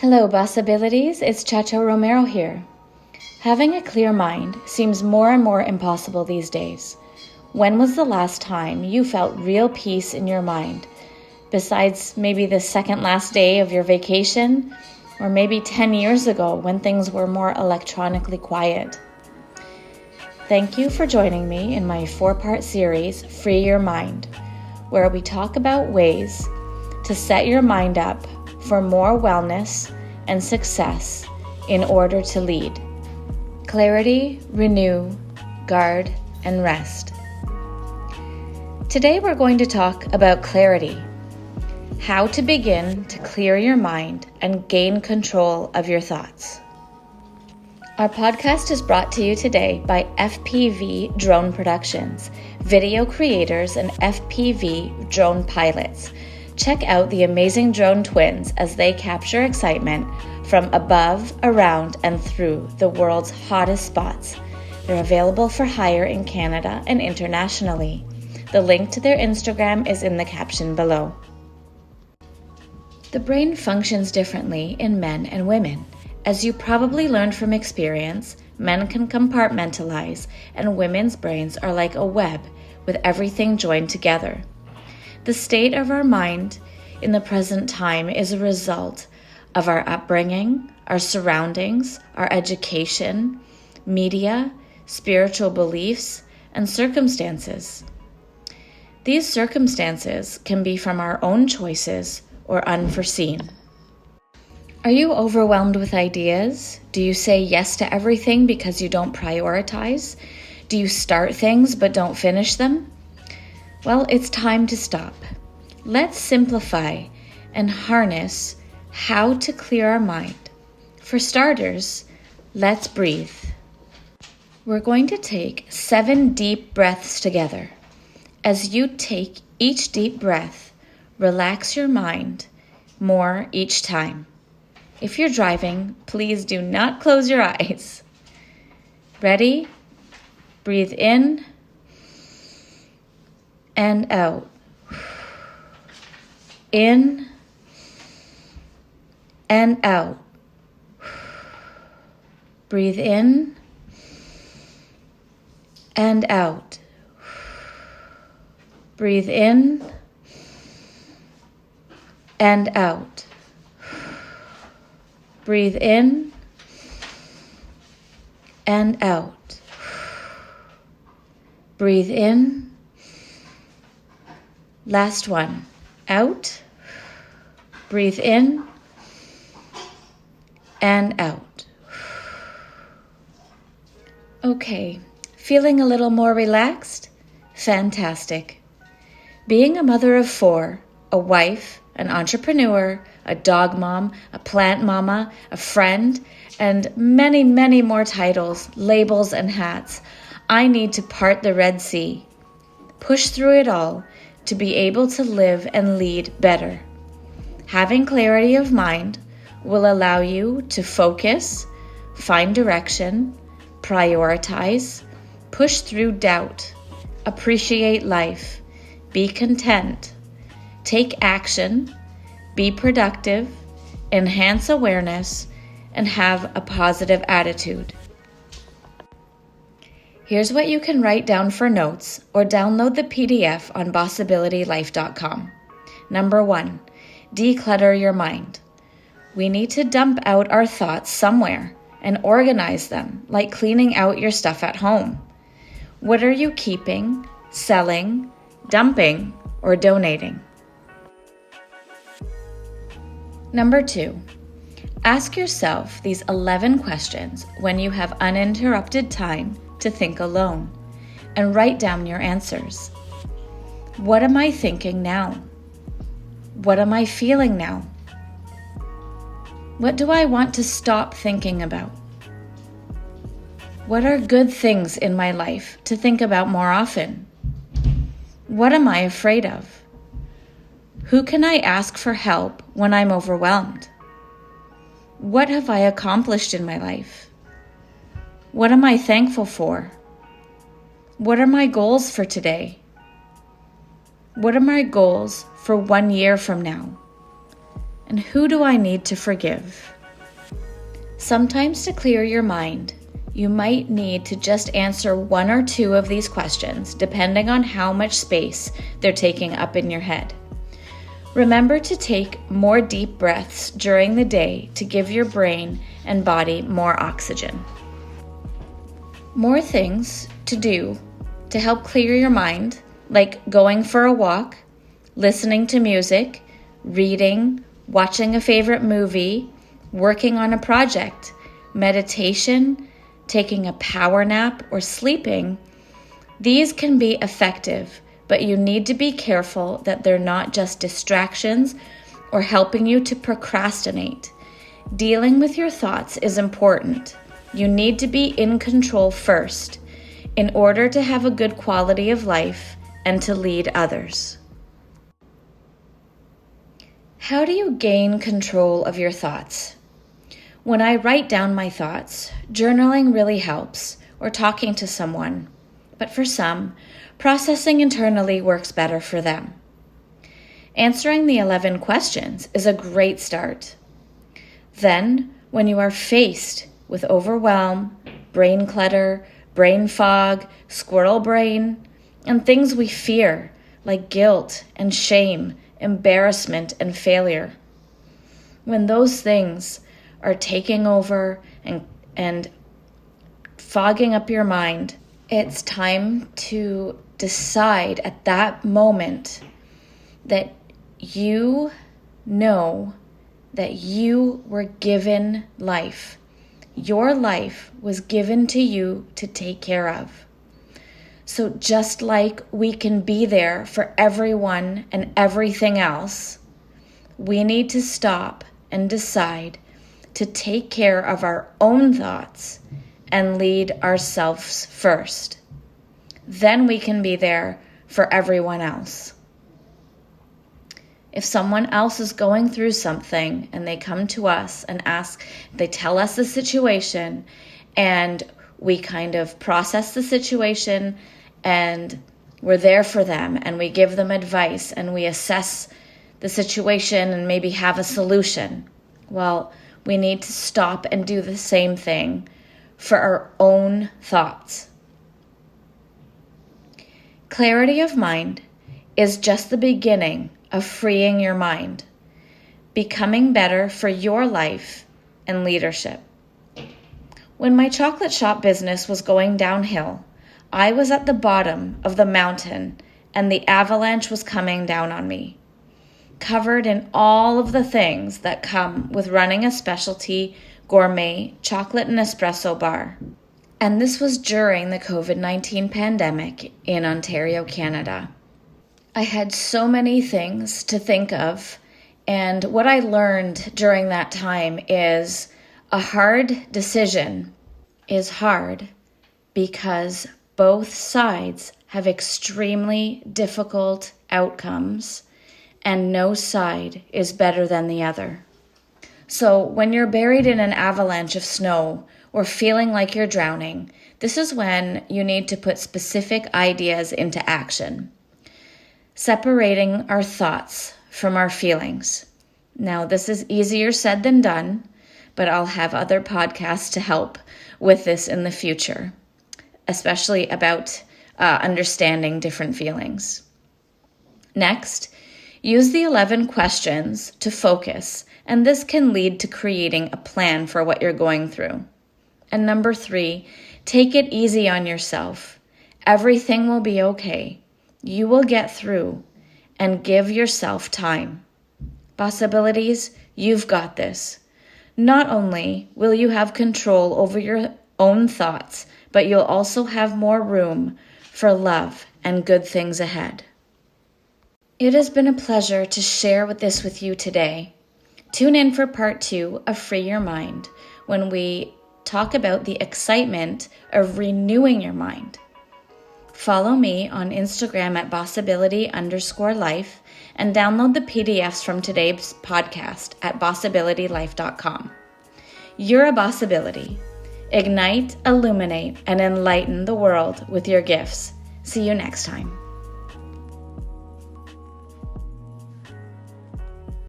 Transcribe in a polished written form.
Hello, Bossabilities. It's Chacho Romero here. Having a clear mind seems more and more impossible these days. When was the last time you felt real peace in your mind? Besides maybe the second last day of your vacation, or maybe 10 years ago when things were more electronically quiet. Thank you for joining me in my 4-part series, Free Your Mind, where we talk about ways to set your mind up for more wellness and success in order to lead. Clarity, renew, guard, and rest. Today we're going to talk about clarity, how to begin to clear your mind and gain control of your thoughts. Our podcast is brought to you today by FPV Drone Productions, video creators and FPV drone pilots. Check out the amazing drone twins as they capture excitement from above, around, and through the world's hottest spots. They're available for hire in Canada and internationally. The link to their Instagram is in the caption below. The brain functions differently in men and women. As you probably learned from experience, men can compartmentalize, and women's brains are like a web with everything joined together. The state of our mind in the present time is a result of our upbringing, our surroundings, our education, media, spiritual beliefs, and circumstances. These circumstances can be from our own choices or unforeseen. Are you overwhelmed with ideas? Do you say yes to everything because you don't prioritize? Do you start things but don't finish them? Well, it's time to stop. Let's simplify and harness how to clear our mind. For starters, let's breathe. We're going to take 7 deep breaths together. As you take each deep breath, relax your mind more each time. If you're driving, please do not close your eyes. Ready? Breathe in and out. In and out. Breathe in and out. Breathe in and out. Breathe in and out. Breathe in. Last one. Out. Breathe in and out. Okay, feeling a little more relaxed? Fantastic. Being a mother of 4, a wife, an entrepreneur, a dog mom, a plant mama, a friend, and many, many more titles, labels, and hats, I need to part the Red Sea. Push through it all to be able to live and lead better. Having clarity of mind will allow you to focus, find direction, prioritize, push through doubt, appreciate life, be content, take action, be productive, enhance awareness, and have a positive attitude. Here's what you can write down for notes or download the PDF on bossabilitylife.com. Number 1, declutter your mind. We need to dump out our thoughts somewhere and organize them, like cleaning out your stuff at home. What are you keeping, selling, dumping, or donating? Number 2, ask yourself these 11 questions when you have uninterrupted time to think alone, and write down your answers. What am I thinking now? What am I feeling now? What do I want to stop thinking about? What are good things in my life to think about more often? What am I afraid of? Who can I ask for help when I'm overwhelmed? What have I accomplished in my life? What am I thankful for? What are my goals for today? What are my goals for 1 year from now? And who do I need to forgive? Sometimes to clear your mind, you might need to just answer one or two of these questions, depending on how much space they're taking up in your head. Remember to take more deep breaths during the day to give your brain and body more oxygen. More things to do to help clear your mind, like going for a walk, listening to music, reading, watching a favorite movie, working on a project, meditation, taking a power nap, or sleeping. These can be effective, but you need to be careful that they're not just distractions or helping you to procrastinate. Dealing with your thoughts is important. You need to be in control first in order to have a good quality of life and to lead others. How do you gain control of your thoughts? When I write down my thoughts, journaling really helps, or talking to someone. But for some, processing internally works better for them. Answering the 11 questions is a great start. Then, when you are faced with overwhelm, brain clutter, brain fog, squirrel brain, and things we fear, like guilt and shame, embarrassment and failure, when those things are taking over and fogging up your mind, it's time to decide at that moment that you know that you were given life. Your life was given to you to take care of. So just like we can be there for everyone and everything else, we need to stop and decide to take care of our own thoughts and lead ourselves first. Then we can be there for everyone else. If someone else is going through something and they come to us and they tell us the situation, and we kind of process the situation and we're there for them and we give them advice and we assess the situation and maybe have a solution. Well, we need to stop and do the same thing for our own thoughts. Clarity of mind is just the beginning of freeing your mind, becoming better for your life and leadership. When my chocolate shop business was going downhill, I was at the bottom of the mountain and the avalanche was coming down on me, covered in all of the things that come with running a specialty gourmet chocolate and espresso bar. And this was during the COVID-19 pandemic in Ontario, Canada. I had so many things to think of, and what I learned during that time is a hard decision is hard because both sides have extremely difficult outcomes, and no side is better than the other. So when you're buried in an avalanche of snow or feeling like you're drowning, this is when you need to put specific ideas into action. Separating our thoughts from our feelings. Now, this is easier said than done, but I'll have other podcasts to help with this in the future, especially about understanding different feelings. Next, use the 11 questions to focus, and this can lead to creating a plan for what you're going through. And number 3, take it easy on yourself. Everything will be okay. You will get through, and give yourself time. Possibilities, you've got this. Not only will you have control over your own thoughts, but you'll also have more room for love and good things ahead. It has been a pleasure to share this with you today. Tune in for part 2 of Free Your Mind, when we talk about the excitement of renewing your mind. Follow me on Instagram at bossability_life and download the PDFs from today's podcast at bossabilitylife.com. You're a bossability. Ignite, illuminate, and enlighten the world with your gifts. See you next time.